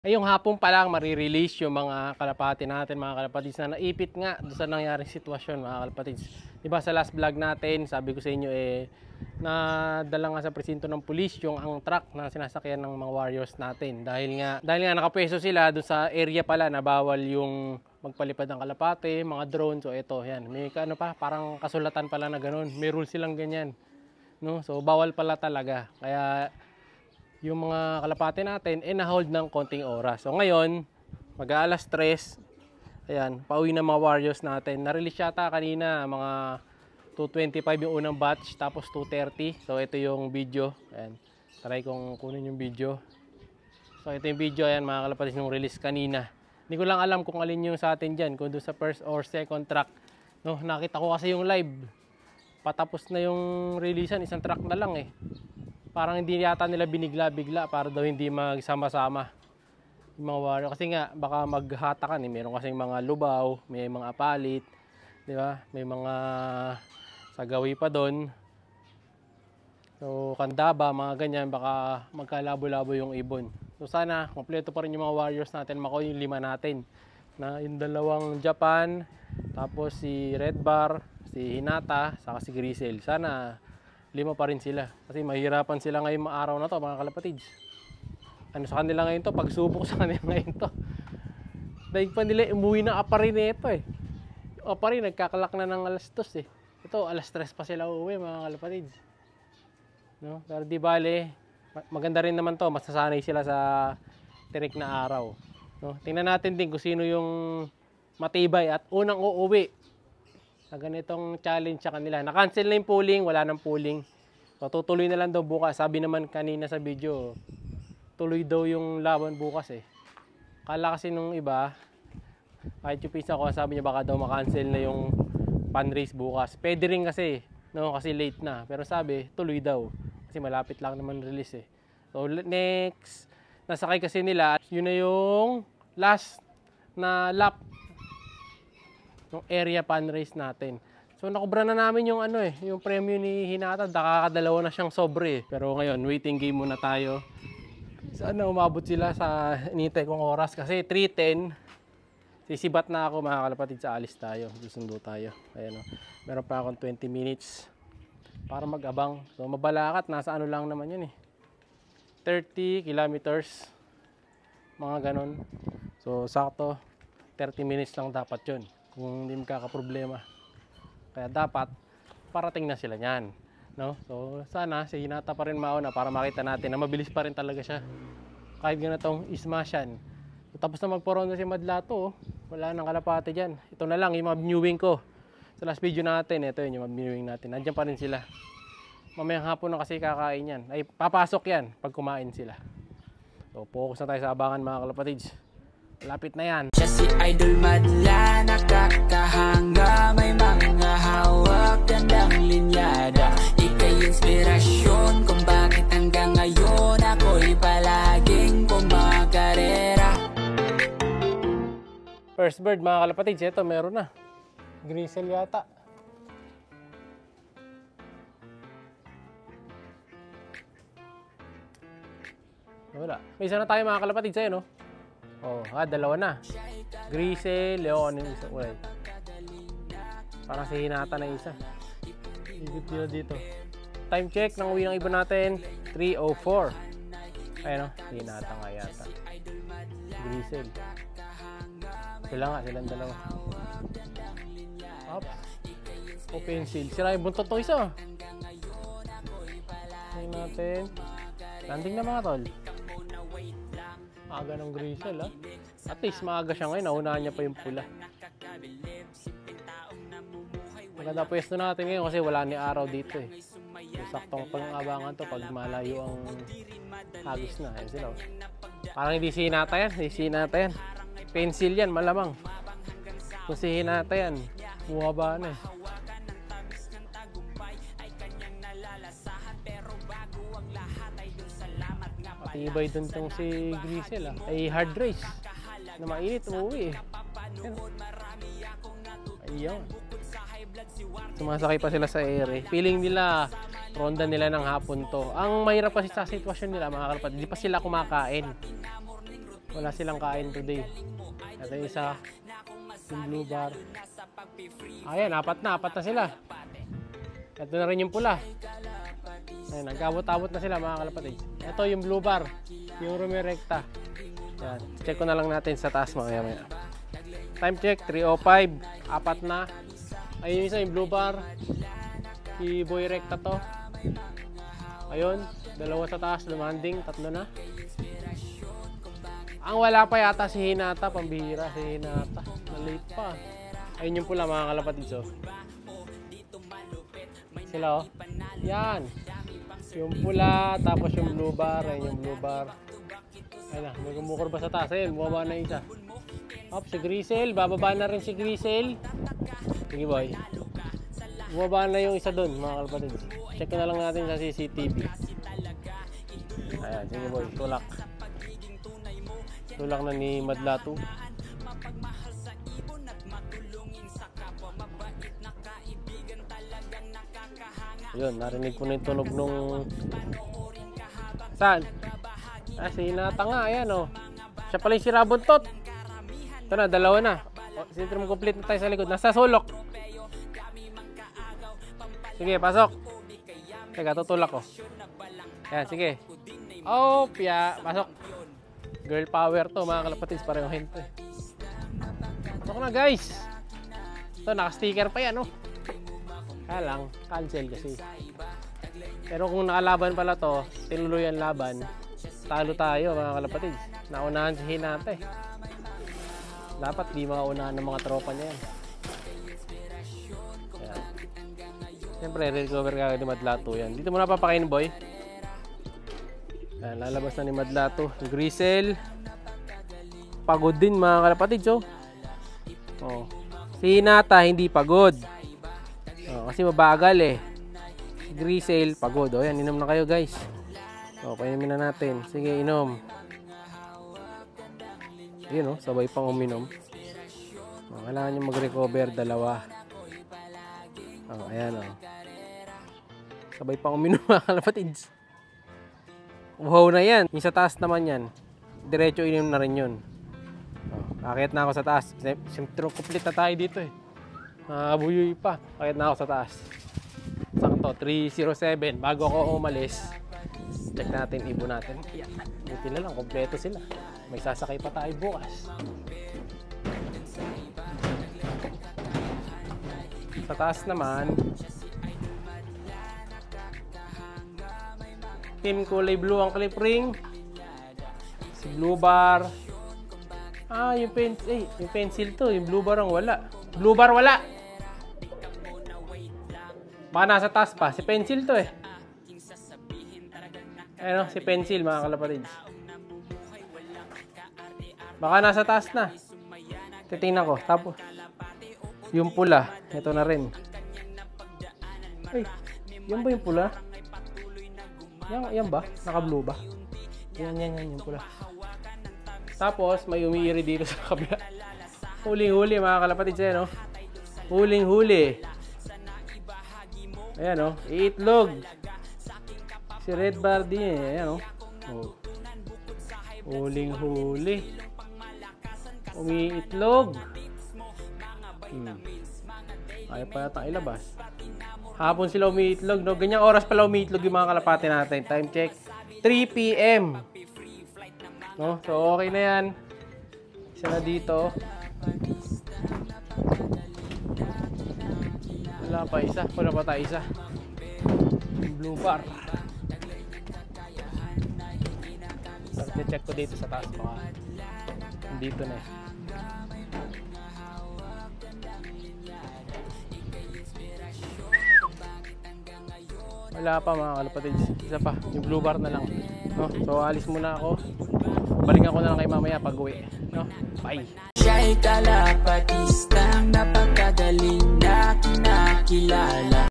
Ay yung hapon pa lang mare-release yung mga kalapati natin, mga kalapatids, na naipit nga doon sa nangyaring sitwasyon, mga kalapatids. 'Di ba sa last vlog natin, sabi ko sa inyo nadala nga sa presinto ng pulis yung ang truck na sinasakyan ng mga warriors natin dahil nga nakapeso sila doon sa area pala na bawal yung magpalipad ng kalapate, mga drone. So ito, yan. May ano pa, parang kasulatan pala na ganoon. May rule silang ganyan. No? So bawal pala talaga. Kaya yung mga kalapate natin na-hold ng konting oras. So ngayon, mag-aalas 3, ayan, pauwi na mga warriors natin. Na-release yata kanina mga 2:25 yung unang batch, tapos 2:30. So ito yung video. Ayan, try kong kunin yung video. So ito yung video, ayan mga kalapate, yung release kanina. Hindi ko lang alam kung alin yung sa atin dyan, kung doon sa first or second track. No, nakita ko kasi yung live. Patapos na yung releasean, isang track na lang eh. Parang hindi yata nila binigla-bigla para daw hindi magsama-sama yung mga warrior. Kasi nga, baka maghatakan eh. Meron kasing mga lubaw, may mga palit, di ba? May mga sagawi pa doon. So, kandaba, mga ganyan, baka magkalabo-labo yung ibon. So, sana, kompleto pa rin yung mga warriors natin. Mako yung 5 natin. Na yung dalawang Japan, tapos si Red Bar, si Hinata, saka si Grisel. Sana 5 pa rin sila. Kasi mahirapan sila ngayong araw na to, mga kalapatids. Ano sa kanila ngayon to? Pagsubok sa kanila ngayon to. Dahil pa nila umuwi ng Aparin ito eh. Yung Aparin, nagkakalak na ng alas 2 eh. Ito, alas 3 pa sila uuwi, mga kalapatids. No? Pero di bale, maganda rin naman to. Masasanay sila sa tirik na araw. No? Tingnan natin din kung sino yung matibay at unang uuwi na ganitong challenge sa kanila. Na-cancel na yung pooling, wala nang pooling. So, tutuloy na lang daw bukas. Sabi naman kanina sa video, tuloy daw yung laban bukas eh. Kala kasi nung iba, kahit yung pisa ko, sabi niya baka daw ma-cancel na yung pan race bukas. Pwede rin kasi, no? Kasi late na. Pero sabi, tuloy daw. Kasi malapit lang naman release eh. So, next, nasakay kasi nila, yun na yung last na lap yung area pan race natin. So nakubra na namin yung yung premyo ni Hinata, nakakadalawa na siyang sobre eh. Pero ngayon, waiting game muna tayo. Sana umabot sila sa inintay kong oras kasi 3:10. Sisibat na ako, mga kalapatid, sa alis tayo. Susundo tayo. Ayan o. Meron pa akong 20 minutes para mag-abang. So mabalakat, nasa ano lang naman yun eh. 30 kilometers. Mga ganon. So sakto, 30 minutes lang dapat yun. Kung hindi magkakaproblema. Kaya dapat parating na sila niyan, no? So sana si Hinata pa rin mauna para makita natin na mabilis pa rin talaga siya. Kahit ganitong ismasyan. So, tapos na magporonda si Madlato, wala nang kalapate diyan. Ito na lang yung mab-viewing ko. Sa last video natin, ito yun yung mab-viewing natin. Nandiyan pa rin sila. Mamayang hapon na kasi kakain yan. Ay papasok yan pag kumain sila. So focus na tayo sa abangan, mga kalapatids. Lapit na yan. Siya si Idol Madla, nakakahanga, may mga hawak, gandang linyada. Ika'y inspirasyon kung bakit hanggang ngayon ako'y palaging kumakarera. First bird, mga kalapatids, ito meron na. Grisel yata. Wala. May isa na tayo, mga kalapatids, no? Oh, dalawa na. Grisel, Leon, yung isa. Ulit. Parang si Hinata na isa. Higit nila dito. Time check ng uwi ng iba natin. 3:04. Ayun o, si Hinata nga yata. Grisel. Sila nga, silang dalawa. Up. O pencil. Sira yung buntot ng isa. Tingnan natin. Landing na, mga tol. Maaga ng Grisel, ha? At least maaga siya ngayon, naunahan niya pa yung pula. Maganda pwesto natin ngayon kasi wala ni araw dito eh. So, saktong pang-abangan to pag malayo ang hagis na. Ayan sila. Parang hindi si Hinata yan, hindi si Hinata yan. Pencil yan, malamang. Kung si Hinata yan, buhaba na eh. Matibay dun tong si Grisel, ha? Ay hard race na mainit, umuwi eh. Ayun. Sumasakay pa sila sa ere. Feeling nila ronda nila ng hapon to. Ang mahirap kasi sa sitwasyon nila, mga kalapatid, hindi pa sila kumakain. Wala silang kain today. Ito yung isa, yung blue bar. Ayan, apat na sila. Ito na rin yung pula. Ayan, nagkabot-abot na sila mga kalapatids. Ito yung blue bar, yung rumirekta. Ayan, check ko na lang natin sa taas mamaya. Time check, 3:05. Apat na. Ayun yung isa, yung blue bar. Si Boy Recta to. Ayun, dalawa sa taas, lumanding, tatlo na. Ang wala pa yata si Hinata, pambihira si Hinata. Nalate pa. Ayun yung pula mga kalapatids, oh. Sila, oh. Yan. Yung pula, tapos yung blue bar. Ayun yung blue bar. Ayun na, may kumukurba sa taas. Ayun, bumaba na isa. Up, si Grisel. Bababa na rin si Grisel. Sige, boy. Bumaba na yung isa doon, mga kalapatids. Check na lang natin sa CCTV. Ayan, sige, boy. Tulak. Tulak na ni Madlatu. Yun, narinig ko na yung tunog nung... Saan? Ah, si Hinata nga, ayan o. Siya pala yung si Rabuntot. Ito na, dalawa na. Sintrum complete na tayo sa likod. Nasa sulok. Sige, pasok. Teka, tutulak ko. Ayan, sige. Oh, pia. Pasok. Girl power to, mga kalapatids. Pareho hento eh. Pasok na, guys. Ito, naka-sticker pa yan, oh. Kaya lang, cancel kasi. Pero kung nakalaban pala to, tinuloy ang laban, talo tayo mga kalapatids. Naunahan si Hinata eh. Dapat di maunahan ng mga tropa niya yan. Ayan. Siyempre, recover ka ni Madlatu yan. Dito muna papakain, boy. Ayan, lalabas na ni Madlatu. Grisel. Pagod din mga kalapatids, oh. Oh. Si Hinata hindi pagod. Oh, kasi mabagal eh. Grisel, pagod. O yan, inom na kayo guys. O, painumin na natin. Sige, inom. Yun o, sabay pang uminom. O, kailangan nyo mag-recover, dalawa. O, ayan o. Sabay pang uminom mga kalapatids. Wow na yan. Yung sa taas naman yan. Diretso inom na rin yun. O, akit na ako sa taas. Siyempre, complete na tayo dito eh. Buyoy pa. Kahit na ako sa taas. Sakto, 3:07. Bago ako umalis, check natin, ibon natin. Yan. Buti na lang, kompleto sila. May sasakay pa tayo bukas. Sa taas naman, team kulay blue ang clip ring. Si blue bar. Ah, yung pencil to. Yung blue bar ang wala. Blue bar wala. Baka nasa taas pa. Si pencil to eh. Ayun, si pencil mga kalapatids. Baka nasa taas na. Titingnan ko. Tapos, yung pula. Ito na rin. Ay, yan ba yung pula? Yan ba? Naka-blue ba? Yan yung pula. Tapos, may umiiri dito sa kabila. Huling-huli mga kalapatids eh, no? Huling-huli. Ayan o, iitlog. Si Red Bar din eh, ayan o. Huling-huli. Umiitlog. Ayaw pa yata ilabas. Hapon sila umiitlog, no? Ganyang oras pala umiitlog yung mga kalapati natin. Time check, 3 PM. No? So okay na yan. Isa na dito. Wala pa isa. Wala pa tayo isa. Blue bar. So, check ko dito sa taas. Baka dito na eh. Wala pa mga kalapatids. Isa pa. Yung blue bar na lang. No? So alis muna ako. Balikan ko na lang kay mamaya pag uwi. No? Bye! Siya'y kalapatistang napakagaling na kinakilala.